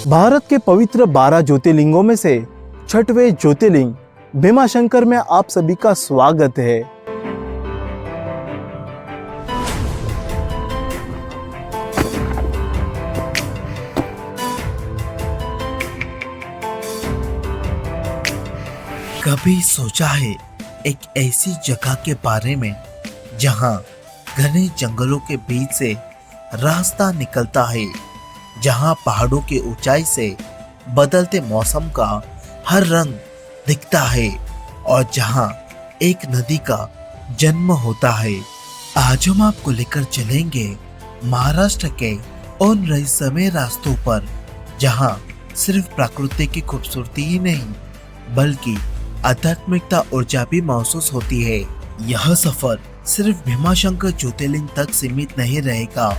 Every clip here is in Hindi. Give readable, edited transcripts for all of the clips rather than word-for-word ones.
भारत के पवित्र 12 ज्योतिर्लिंगों में से छठवें ज्योतिर्लिंग भीमाशंकर में आप सभी का स्वागत है। कभी सोचा है एक ऐसी जगह के बारे में जहां घने जंगलों के बीच से रास्ता निकलता है, जहां पहाड़ों की ऊंचाई से बदलते मौसम का हर रंग दिखता है और जहां एक नदी का जन्म होता है। आज हम आपको लेकर चलेंगे महाराष्ट्र के उन रहस्यमय रास्तों पर जहां सिर्फ प्रकृति की खूबसूरती ही नहीं बल्कि आध्यात्मिकता ऊर्जा भी महसूस होती है। यह सफर सिर्फ भीमाशंकर ज्योतिर्लिंग तक सीमित नहीं रहेगा,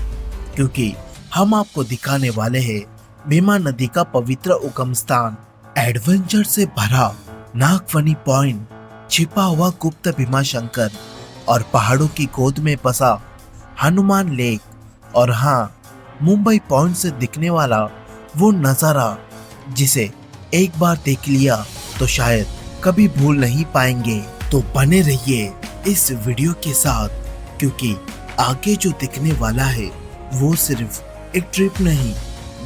क्योंकि हम आपको दिखाने वाले हैं भीमा नदी का पवित्र उगम स्थान, एडवेंचर से भरा नागफनी पॉइंट, छिपा हुआ गुप्त भीमाशंकर और पहाड़ों की गोद में बसा हनुमान लेक और हाँ, मुंबई पॉइंट से दिखने वाला वो नजारा जिसे एक बार देख लिया तो शायद कभी भूल नहीं पाएंगे। तो बने रहिए इस वीडियो के साथ, क्योंकि आगे जो दिखने वाला है वो सिर्फ एक ट्रिप नहीं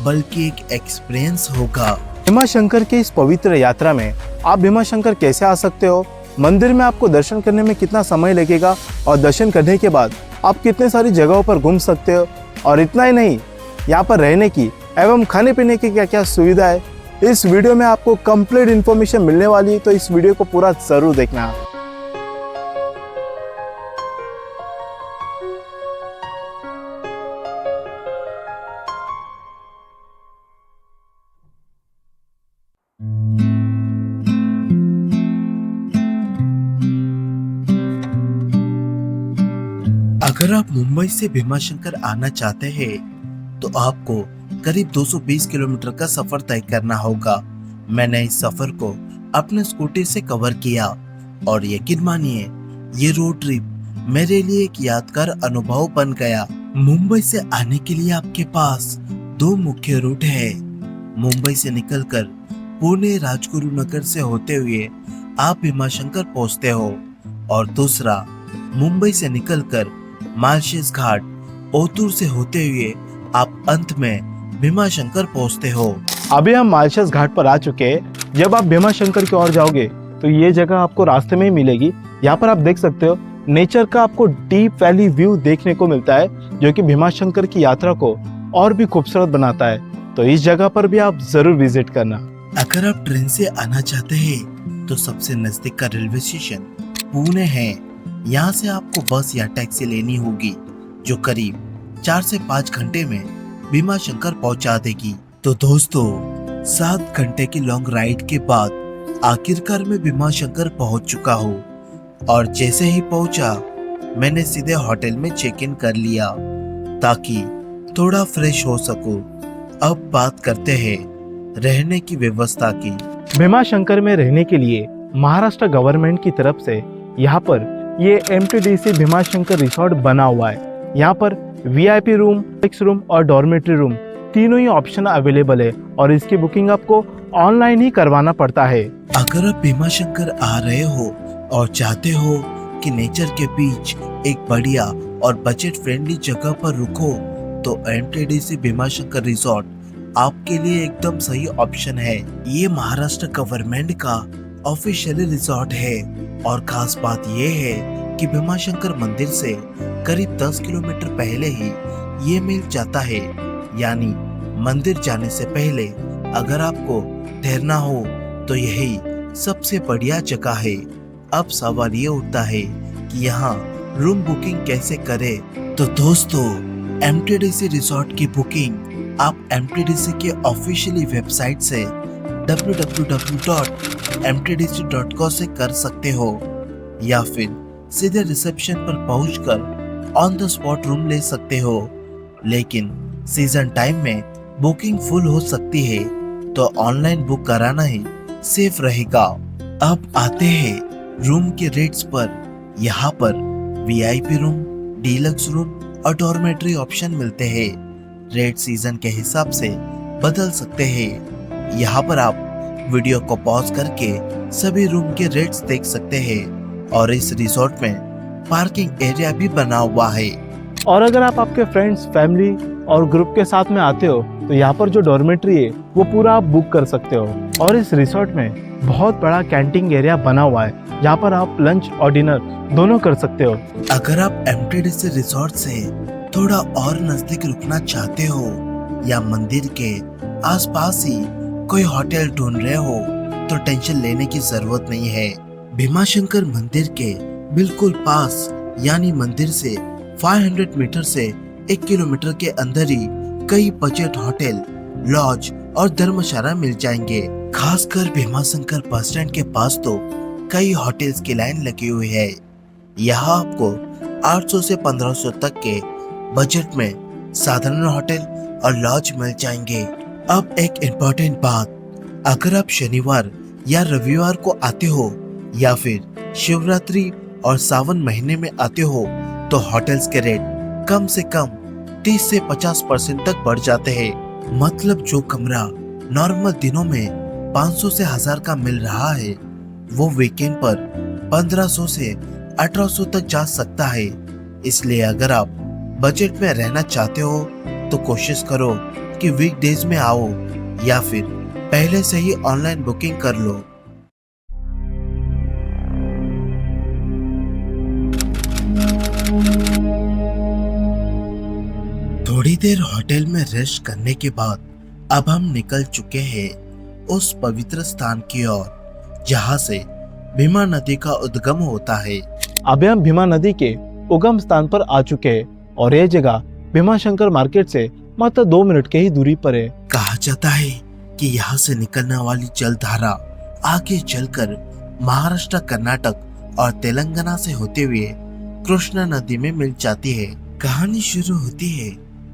बल्कि एक एक्सपीरियंस होगा। भीमाशंकर की इस पवित्र यात्रा में आप भीमाशंकर कैसे आ सकते हो, मंदिर में आपको दर्शन करने में कितना समय लगेगा और दर्शन करने के बाद आप कितने सारी जगहों पर घूम सकते हो, और इतना ही नहीं, यहाँ पर रहने की एवं खाने पीने की क्या क्या सुविधा है, इस वीडियो में आपको कंप्लीट इन्फॉर्मेशन मिलने वाली है। तो इस वीडियो को पूरा जरूर देखना। अगर आप मुंबई से भीमाशंकर आना चाहते हैं तो आपको करीब 220 किलोमीटर का सफर तय करना होगा। मैंने इस सफर को अपने स्कूटी से कवर किया और यकीन मानिए ये रोड ट्रिप मेरे लिए एक यादगार अनुभव बन गया। मुंबई से आने के लिए आपके पास दो मुख्य रूट है। मुंबई से निकलकर पुणे राजगुरु नगर से होते हुए आप भीमाशंकर पहुंचते हो और दूसरा मुंबई से निकलकर मालशेज घाट ओतूर से होते हुए आप अंत में भीमाशंकर पहुंचते हो। अभी हम मालशेज घाट पर आ चुके हैं। जब आप भीमाशंकर की ओर जाओगे तो ये जगह आपको रास्ते में ही मिलेगी। यहाँ पर आप देख सकते हो नेचर का आपको डीप वैली व्यू देखने को मिलता है, जो कि भीमाशंकर की यात्रा को और भी खूबसूरत बनाता है। तो इस जगह पर भी आप जरूर विजिट करना। अगर आप ट्रेन से आना चाहते हैं तो सबसे नजदीक का रेलवे स्टेशन पुणे है। यहाँ से आपको बस या टैक्सी लेनी होगी जो करीब 4 से 5 घंटे में भीमाशंकर पहुंचा देगी। तो दोस्तों, 7 घंटे की लॉन्ग राइड के बाद आखिरकार मैं भीमाशंकर पहुंच चुका हूँ और जैसे ही पहुंचा मैंने सीधे होटल में चेक इन कर लिया ताकि थोड़ा फ्रेश हो सकूं। अब बात करते हैं रहने की व्यवस्था की। भीमाशंकर में रहने के लिए महाराष्ट्र गवर्नमेंट की तरफ से यहाँ पर ये MTDC भीमाशंकर रिसोर्ट बना हुआ है। यहाँ पर VIP रूम, फिक्स रूम और डॉर्मेट्री रूम तीनों ही ऑप्शन अवेलेबल है और इसकी बुकिंग आपको ऑनलाइन ही करवाना पड़ता है। अगर आप भीमाशंकर आ रहे हो और चाहते हो कि नेचर के बीच एक बढ़िया और बजट फ्रेंडली जगह पर रुको तो MTDC भीमाशंकर रिसोर्ट आपके लिए एकदम सही ऑप्शन है। ये महाराष्ट्र गवर्नमेंट का ऑफिशियल रिसोर्ट है और खास बात ये है कि भीमाशंकर मंदिर से करीब 10 किलोमीटर पहले ही ये मिल जाता है। यानी मंदिर जाने से पहले अगर आपको ठहरना हो तो यही सबसे बढ़िया जगह है। अब सवाल ये उठता है कि यहाँ रूम बुकिंग कैसे करें। तो दोस्तों, MTDC रिसोर्ट की बुकिंग आप MTDC के ऑफिशियली वेबसाइट से www.mtdc.co से कर सकते हो या फिर सीधे रिसेप्शन पर पहुंचकर ऑन द स्पॉट रूम ले सकते हो। लेकिन सीजन टाइम में बुकिंग फुल हो सकती है, तो ऑनलाइन बुक कराना ही सेफ रहेगा। अब आते हैं रूम के रेट्स पर। यहाँ पर VIP रूम, डीलक्स रूम और डॉर्मेट्री ऑप्शन मिलते हैं। रेट सीजन के हिसाब से बदल सकते हैं। यहाँ पर आप वीडियो को पॉज करके सभी रूम के रेट्स देख सकते हैं और इस रिसोर्ट में पार्किंग एरिया भी बना हुआ है। और अगर आप आपके फ्रेंड्स, फैमिली और ग्रुप के साथ में आते हो तो यहाँ पर जो डॉर्मेट्री है वो पूरा आप बुक कर सकते हो। और इस रिसोर्ट में बहुत बड़ा कैंटीन एरिया बना हुआ है जहाँ पर आप लंच और डिनर दोनों कर सकते हो। अगर आप एमटीडीसी रिसोर्ट से थोड़ा और नजदीक रुकना चाहते हो या मंदिर के आसपास ही कोई होटल ढूंढ रहे हो तो टेंशन लेने की जरूरत नहीं है। भीमाशंकर मंदिर के बिल्कुल पास यानी मंदिर से 500 मीटर से 1 किलोमीटर के अंदर ही कई बजट होटल, लॉज और धर्मशाला मिल जाएंगे। खासकर भीमाशंकर बस स्टैंड के पास तो कई होटल्स की लाइन लगी हुई है। यहाँ आपको 800 से 1500 तक के बजट में साधारण होटल और लॉज मिल जाएंगे। अब एक इम्पोर्टेंट बात, अगर आप शनिवार या रविवार को आते हो या फिर शिवरात्रि और सावन महीने में आते हो तो होटल्स के रेट कम से कम 30 से 50% तक बढ़ जाते हैं। मतलब जो कमरा नॉर्मल दिनों में 500 से 1000 का मिल रहा है वो वीकेंड पर 1500 से 1800 तक जा सकता है। इसलिए अगर आप बजट में रहना चाहते हो तो कोशिश करो कि वीकडेज में आओ या फिर पहले से ही ऑनलाइन बुकिंग कर लो। थोड़ी देर होटल में रेस्ट करने के बाद अब हम निकल चुके हैं उस पवित्र स्थान की ओर जहाँ से भीमा नदी का उद्गम होता है। अभी हम भीमा नदी के उगम स्थान पर आ चुके हैं और ये जगह भीमाशंकर मार्केट से मात्र 2 मिनट के ही दूरी पर है। कहा जाता है कि यहाँ से निकलने वाली जल धारा आगे चलकर महाराष्ट्र, कर्नाटक और तेलंगाना से होते हुए कृष्णा नदी में मिल जाती है। कहानी शुरू होती है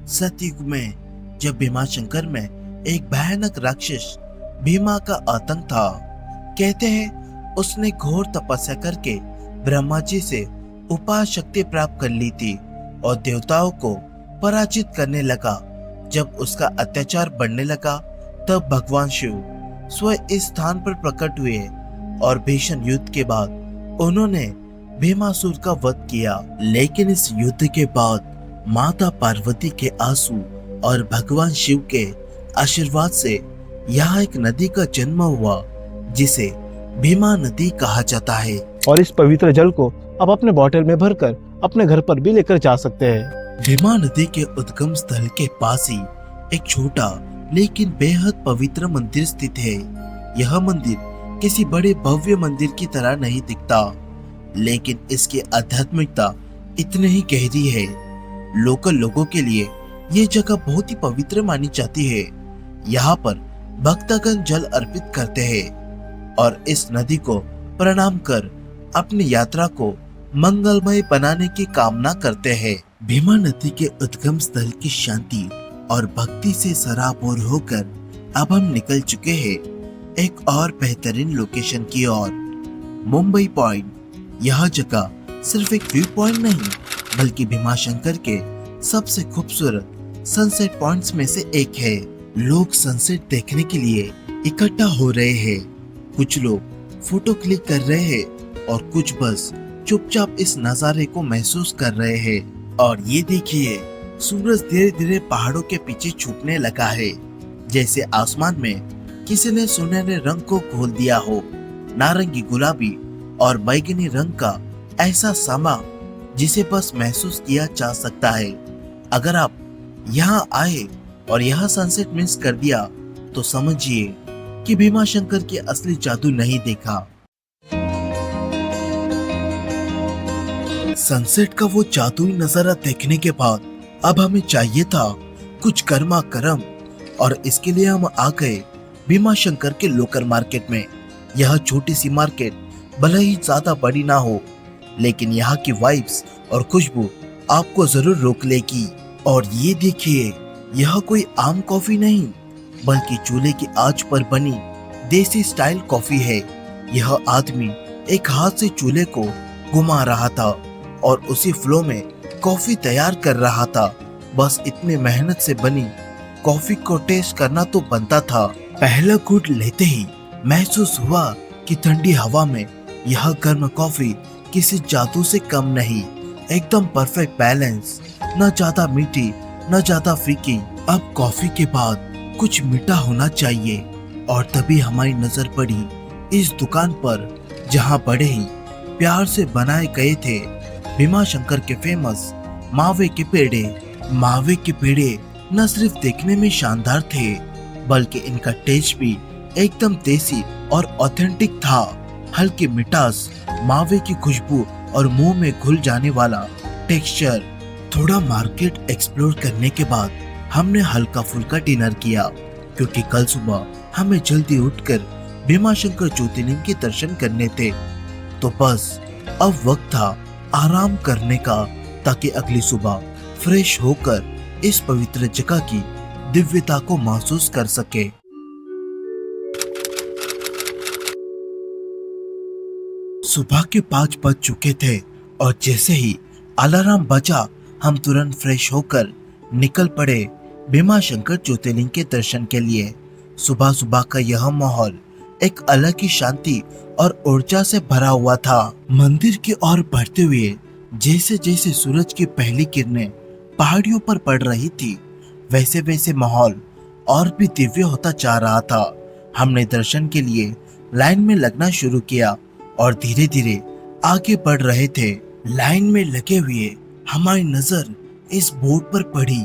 सतयुग में, जब भीमाशंकर में एक भयानक राक्षस भीमा का आतंक था। कहते हैं उसने घोर तपस्या करके ब्रह्मा जी से उपाय शक्ति प्राप्त कर ली थी और देवताओं को पराजित करने लगा। जब उसका अत्याचार बढ़ने लगा तब भगवान शिव स्वयं इस स्थान पर प्रकट हुए और भीषण युद्ध के बाद उन्होंने भीमासुर का वध किया। लेकिन इस युद्ध के बाद माता पार्वती के आंसू और भगवान शिव के आशीर्वाद से यहाँ एक नदी का जन्म हुआ जिसे भीमा नदी कहा जाता है। और इस पवित्र जल को आप अपने बोतल में भरकर अपने घर पर भी लेकर जा सकते हैं। भीमा नदी के उद्गम स्थल के पास ही एक छोटा लेकिन बेहद पवित्र मंदिर स्थित है। यह मंदिर किसी बड़े भव्य मंदिर की तरह नहीं दिखता, लेकिन इसकी आध्यात्मिकता इतनी ही गहरी है। लोकल लोगों के लिए ये जगह बहुत ही पवित्र मानी जाती है। यहाँ पर भक्तगण जल अर्पित करते हैं और इस नदी को प्रणाम कर अपनी यात्रा को मंगलमय बनाने की कामना करते हैं। भीमा नदी के उद्गम स्थल की शांति और भक्ति से सराबोर होकर अब हम निकल चुके हैं एक और बेहतरीन लोकेशन की ओर, मुंबई पॉइंट। यह जगह सिर्फ एक व्यू पॉइंट नहीं बल्कि भीमाशंकर के सबसे खूबसूरत सनसेट पॉइंट्स में से एक है। लोग सनसेट देखने के लिए इकट्ठा हो रहे हैं। कुछ लोग फोटो क्लिक कर रहे हैं और कुछ बस चुपचाप इस नजारे को महसूस कर रहे हैं। और ये देखिए, सूरज धीरे धीरे पहाड़ों के पीछे छुपने लगा है, जैसे आसमान में किसी ने सुनहरे रंग को घोल दिया हो। नारंगी, गुलाबी और बैगनी रंग का ऐसा समा जिसे बस महसूस किया जा सकता है। अगर आप यहाँ आए और यह सनसेट मिस कर दिया तो समझिए कि भीमाशंकर की असली जादू नहीं देखा। सनसेट का वो जादुई नजारा देखने के बाद अब हमें चाहिए था कुछ गर्मा गर्म, और इसके लिए हम आ गए भीमाशंकर के लोकल मार्केट में। यह छोटी सी मार्केट भले ही ज्यादा बड़ी ना हो, लेकिन यहाँ की वाइब्स और खुशबू आपको जरूर रोक लेगी। और ये देखिए, यह कोई आम कॉफी नहीं बल्कि चूल्हे की आंच पर बनी देसी स्टाइल कॉफी है। यह आदमी एक हाथ से चूल्हे को घुमा रहा था और उसी फ्लो में कॉफी तैयार कर रहा था। बस इतनी मेहनत से बनी कॉफी को टेस्ट करना तो बनता था। पहला घूंट लेते ही महसूस हुआ कि ठंडी हवा में यह गर्म कॉफी किसी जादू से कम नहीं, एकदम परफेक्ट बैलेंस, न ज्यादा मीठी न ज्यादा फीकी। अब कॉफी के बाद कुछ मीठा होना चाहिए और तभी हमारी नजर पड़ी इस दुकान पर जहां बड़े ही प्यार से बनाए गए थे भीमाशंकर के फेमस मावे के पेड़े। मावे के पेड़े न सिर्फ देखने में शानदार थे बल्कि इनका टेस्ट भी एकदम देसी और ऑथेंटिक था। हल्की मिठास, मावे की खुशबू और मुंह में घुल जाने वाला टेक्सचर। थोड़ा मार्केट एक्सप्लोर करने के बाद हमने हल्का फुल्का डिनर किया क्योंकि कल सुबह हमें जल्दी उठकर भीमाशंकर ज्योतिर्लिंग के दर्शन करने थे। तो बस अब वक्त था आराम करने का ताकि अगली सुबह फ्रेश होकर इस पवित्र जगह की दिव्यता को महसूस कर सके। सुबह के 5 बज चुके थे और जैसे ही अलार्म बजा हम तुरंत फ्रेश होकर निकल पड़े भीमाशंकर ज्योतिर्लिंग के दर्शन के लिए। सुबह सुबह का यह माहौल एक अलग ही शांति और ऊर्जा से भरा हुआ था। मंदिर की ओर बढ़ते हुए जैसे जैसे सूरज की पहली किरणें पहाड़ियों पर पड़ रही थी वैसे वैसे माहौल और भी दिव्य होता जा रहा था। हमने दर्शन के लिए लाइन में लगना शुरू किया और धीरे धीरे आगे बढ़ रहे थे। लाइन में लगे हुए हमारी नजर इस बोर्ड पर पड़ी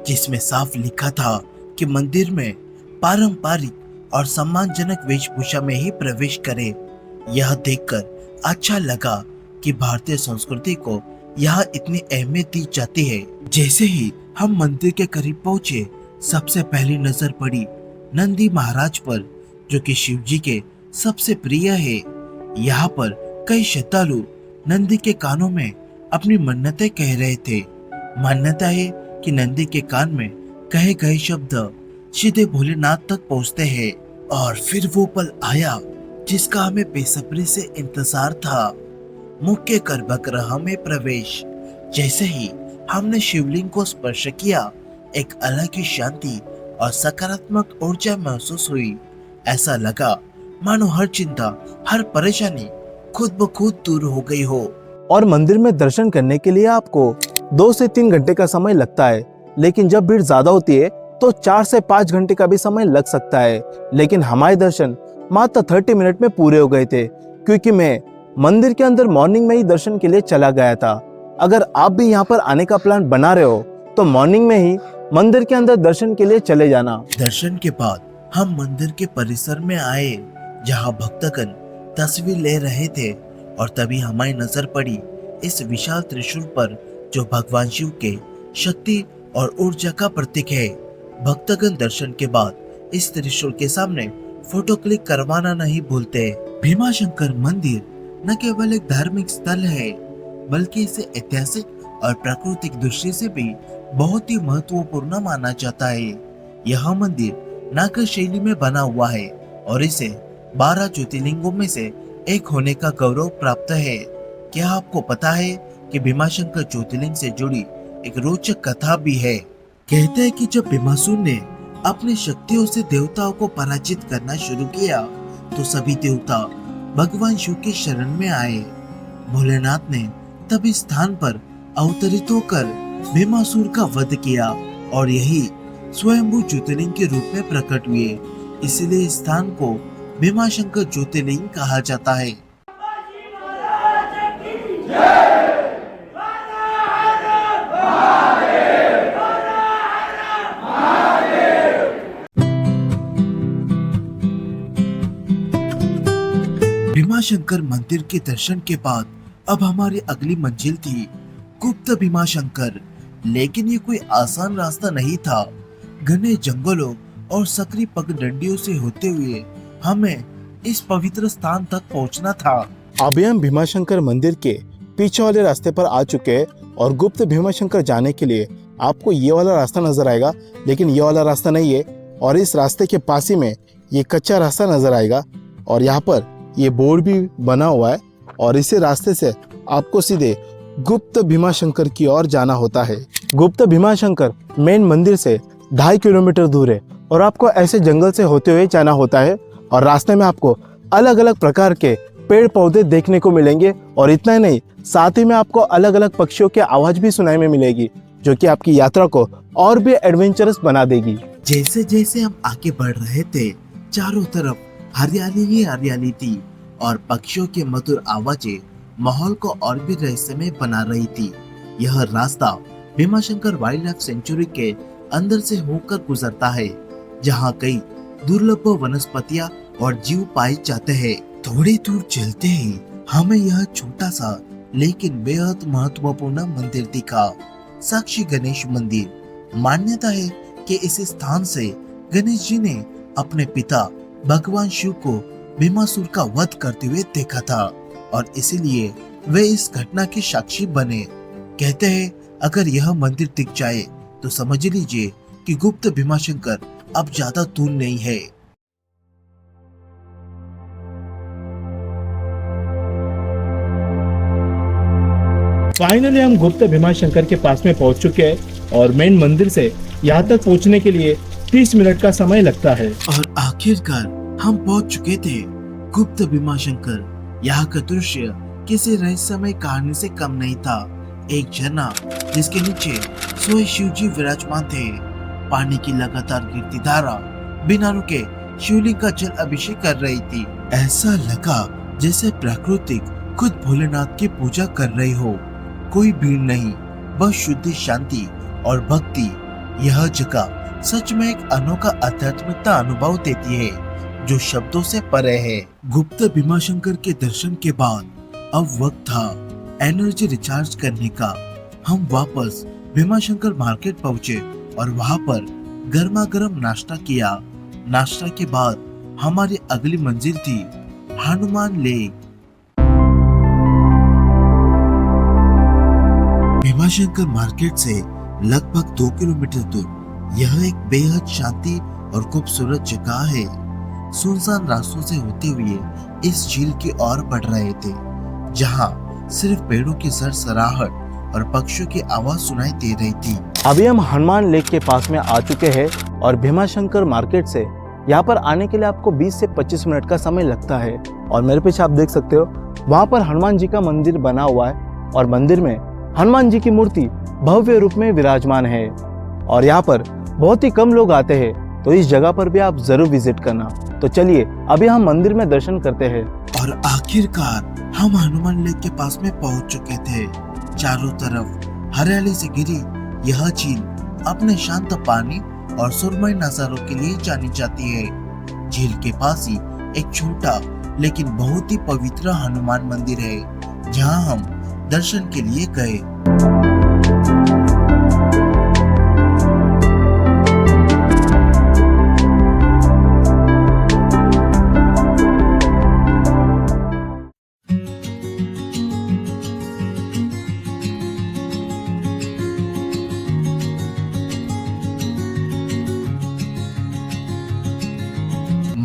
जिसमें साफ लिखा था कि मंदिर में पारंपरिक और सम्मानजनक वेशभूषा में ही प्रवेश करें। यह देखकर अच्छा लगा कि भारतीय संस्कृति को यहाँ इतनी अहमियत दी जाती है। जैसे ही हम मंदिर के करीब पहुंचे सबसे पहली नजर पड़ी नंदी महाराज पर जो कि शिव जी के सबसे प्रिय है। यहाँ पर कई श्रद्धालु नंदी के कानों में अपनी मन्नतें कह रहे थे। मान्यता है कि नंदी के कान में कहे गए शब्द सीधे भोलेनाथ तक पहुँचते हैं। और फिर वो पल आया जिसका हमें बेसब्री से इंतजार था, मुख्य गर्भगृह में प्रवेश। जैसे ही हमने शिवलिंग को स्पर्श किया एक अलग ही शांति और सकारात्मक ऊर्जा महसूस हुई। ऐसा लगा मानो हर चिंता, हर परेशानी खुद ब खुद दूर हो गई हो। और मंदिर में दर्शन करने के लिए आपको 2 से 3 घंटे का समय लगता है, लेकिन जब भीड़ ज्यादा होती है तो 4 से 5 घंटे का भी समय लग सकता है। लेकिन हमारे दर्शन मात्र 30 मिनट में पूरे हो गए थे क्योंकि मैं मंदिर के अंदर मॉर्निंग में ही दर्शन के लिए चला गया था। अगर आप भी यहाँ पर आने का प्लान बना रहे हो तो मॉर्निंग में ही मंदिर के अंदर दर्शन के लिए चले जाना। दर्शन के बाद हम मंदिर के परिसर में आए जहाँ भक्तगण तस्वीर ले रहे थे और तभी हमारी नजर पड़ी इस विशाल त्रिशूल पर जो भगवान शिव के शक्ति और ऊर्जा का प्रतीक है। भक्तगण दर्शन के बाद इस त्रिशूल के सामने फोटो क्लिक करवाना नहीं भूलते। भीमाशंकर मंदिर न केवल एक धार्मिक स्थल है बल्कि इसे ऐतिहासिक और प्राकृतिक दृष्टि से भी बहुत ही महत्वपूर्ण माना जाता है। यह मंदिर नागर शैली में बना हुआ है और इसे 12 ज्योतिर्लिंगों में से एक होने का गौरव प्राप्त है। क्या आपको पता है कि भीमाशंकर ज्योतिर्लिंग से जुड़ी एक रोचक कथा भी है। कहते हैं कि जब भीमासुर ने अपनी शक्तियों से देवताओं को पराजित करना शुरू किया तो सभी देवता भगवान शिव की शरण में आए। भोलेनाथ ने तब इस स्थान पर अवतरित होकर भीमासुर का वध किया और यही स्वयंभू ज्योतिर्लिंग के रूप में प्रकट हुए। इसलिए इस स्थान को भीमाशंकर ज्योतिर्लिंग कहा जाता है। भीमाशंकर मंदिर के दर्शन के बाद अब हमारी अगली मंजिल थी गुप्त भीमाशंकर। लेकिन ये कोई आसान रास्ता नहीं था। घने जंगलों और सकरी पगडंडियों से होते हुए हमें इस पवित्र स्थान तक पहुंचना था। अभी हम भीमाशंकर मंदिर के पीछे वाले रास्ते पर आ चुके हैं और गुप्त भीमाशंकर जाने के लिए आपको ये वाला रास्ता नजर आएगा, लेकिन ये वाला रास्ता नहीं है। और इस रास्ते के पास ही में ये कच्चा रास्ता नजर आएगा और यहाँ पर ये बोर्ड भी बना हुआ है और इसी रास्ते से आपको सीधे गुप्त भीमाशंकर की ओर जाना होता है। गुप्त भीमाशंकर मेन मंदिर से 2.5 किलोमीटर दूर है और आपको ऐसे जंगल से होते हुए जाना होता है और रास्ते में आपको अलग अलग प्रकार के पेड़ पौधे देखने को मिलेंगे और इतना ही नहीं, साथ ही में आपको अलग अलग पक्षियों की आवाज भी सुनाई में मिलेगी, जो कि आपकी यात्रा को और भी एडवेंचरस बना देगी। जैसे जैसे हम आगे बढ़ रहे थे, चारों तरफ हरियाली ही हरियाली थी और पक्षियों की मधुर आवाजें माहौल को और भी रहस्यमय बना रही थी। यह रास्ता भीमाशंकर वाइल्ड लाइफ सेंचुरी के अंदर से होकर गुजरता है, जहाँ कई दुर्लभ वनस्पतियाँ और जीव पाए जाते हैं। थोड़ी दूर चलते ही हमें यह छोटा सा लेकिन बेहद महत्वपूर्ण मंदिर दिखा, साक्षी गणेश मंदिर। मान्यता है कि इस स्थान से गणेश जी ने अपने पिता भगवान शिव को भीमासुर का वध करते हुए देखा था और इसीलिए वे इस घटना के साक्षी बने। कहते हैं अगर यह मंदिर दिख जाए तो समझ लीजिए कि गुप्त भीमाशंकर अब ज्यादा दूर नहीं है। फाइनली हम गुप्त भीमाशंकर के पास में पहुंच चुके हैं और मेन मंदिर से यहाँ तक पहुंचने के लिए 30 मिनट का समय लगता है। और आखिरकार हम पहुंच चुके थे गुप्त भीमाशंकर। यहाँ का दृश्य किसी रहस्यमय कहानी से कम नहीं था। एक झरना जिसके नीचे स्वयं शिव जी विराजमान थे। पानी की लगातार गिरती धारा बिना रुके शिवलिंग का जल अभिषेक कर रही थी। ऐसा लगा जैसे प्रकृति खुद भोलेनाथ की पूजा कर रही हो। कोई भीड़ नहीं, बस शुद्ध शांति और भक्ति। यह जगह सच में एक अनोखा आध्यात्मिकता अनुभव देती है जो शब्दों से परे है। गुप्त भीमाशंकर के दर्शन के बाद अब वक्त था एनर्जी रिचार्ज करने का। हम वापस भीमाशंकर मार्केट पहुंचे और वहां पर गर्मा गर्म नाश्ता किया। नाश्ता के बाद हमारी अगली मंजिल थी हनुमान लेक। भीमाशंकर मार्केट से लगभग 2 किलोमीटर दूर यह एक बेहद शांति और खूबसूरत जगह है। सुनसान रास्तों से होते हुए इस झील की ओर बढ़ रहे थे, जहां सिर्फ पेड़ों की सरसराहट और पक्षियों की आवाज सुनाई दे रही थी। अभी हम हनुमान लेक के पास में आ चुके हैं और भीमाशंकर मार्केट से यहाँ पर आने के लिए आपको 20 से 25 मिनट का समय लगता है। और मेरे पीछे आप देख सकते हो वहाँ पर हनुमान जी का मंदिर बना हुआ है और मंदिर में हनुमान जी की मूर्ति भव्य रूप में विराजमान है और यहाँ पर बहुत ही कम लोग आते हैं, तो इस जगह पर भी आप जरूर विजिट करना। तो चलिए अभी हम मंदिर में दर्शन करते हैं। और आखिरकार हम हनुमान लेक के पास में पहुंच चुके थे। चारों तरफ हरियाली से घिरी यह झील अपने शांत पानी और सुरमई नजारों के लिए जानी जाती है। झील के पास ही एक छोटा लेकिन बहुत ही पवित्र हनुमान मंदिर है, जहां हम दर्शन के लिए गए।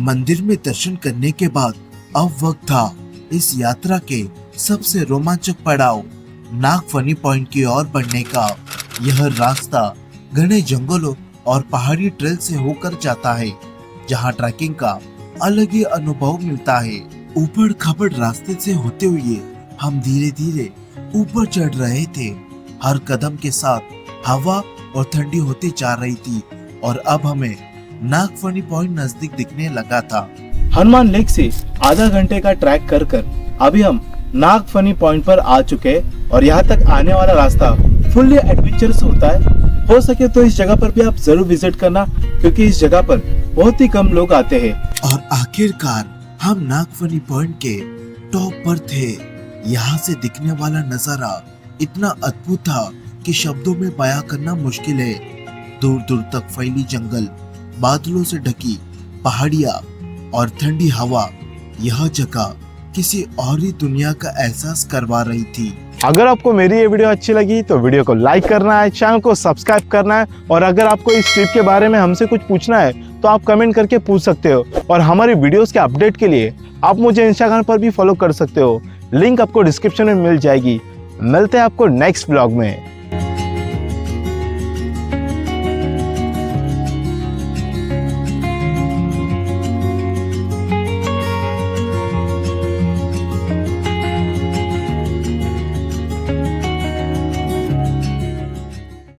मंदिर में दर्शन करने के बाद अब वक्त था इस यात्रा के सबसे रोमांचक पड़ाव नागफनी पॉइंट की ओर बढ़ने का। यह रास्ता घने जंगलों और पहाड़ी ट्रेल से होकर जाता है, जहां ट्रैकिंग का अलग ही अनुभव मिलता है। ऊपर खबड़ रास्ते से होते हुए हम धीरे धीरे ऊपर चढ़ रहे थे। हर कदम के साथ हवा और ठंडी होती जा रही थी और अब हमें नागफनी पॉइंट नजदीक दिखने लगा था। हनुमान लेक से आधा घंटे का ट्रैक कर अभी हम नागफनी पॉइंट पर आ चुके हैं और यहाँ तक आने वाला रास्ता फुल्ली एडवेंचरस होता है। हो सके तो इस जगह पर भी आप जरूर विजिट करना, क्योंकि इस जगह पर बहुत ही कम लोग आते हैं। और आखिरकार हम नागफनी पॉइंट के टॉप पर थे। यहाँ से दिखने वाला नजारा इतना अद्भुत था कि शब्दों में बयां करना मुश्किल है। दूर दूर तक फैली जंगल, बादलों से ढकी पहाड़ियाँ और ठंडी हवा यह जगह किसी और ही दुनिया का एहसास करवा रही थी। अगर आपको मेरी ये वीडियो अच्छी लगी तो वीडियो को लाइक करना है, चैनल को सब्सक्राइब करना है और अगर आपको इस ट्रिप के बारे में हमसे कुछ पूछना है तो आप कमेंट करके पूछ सकते हो। और हमारी वीडियोस के अपडेट के लिए आप मुझे इंस्टाग्राम पर भी फॉलो कर सकते हो, लिंक आपको डिस्क्रिप्शन में मिल जाएगी। मिलते हैं आपको नेक्स्ट ब्लॉग में।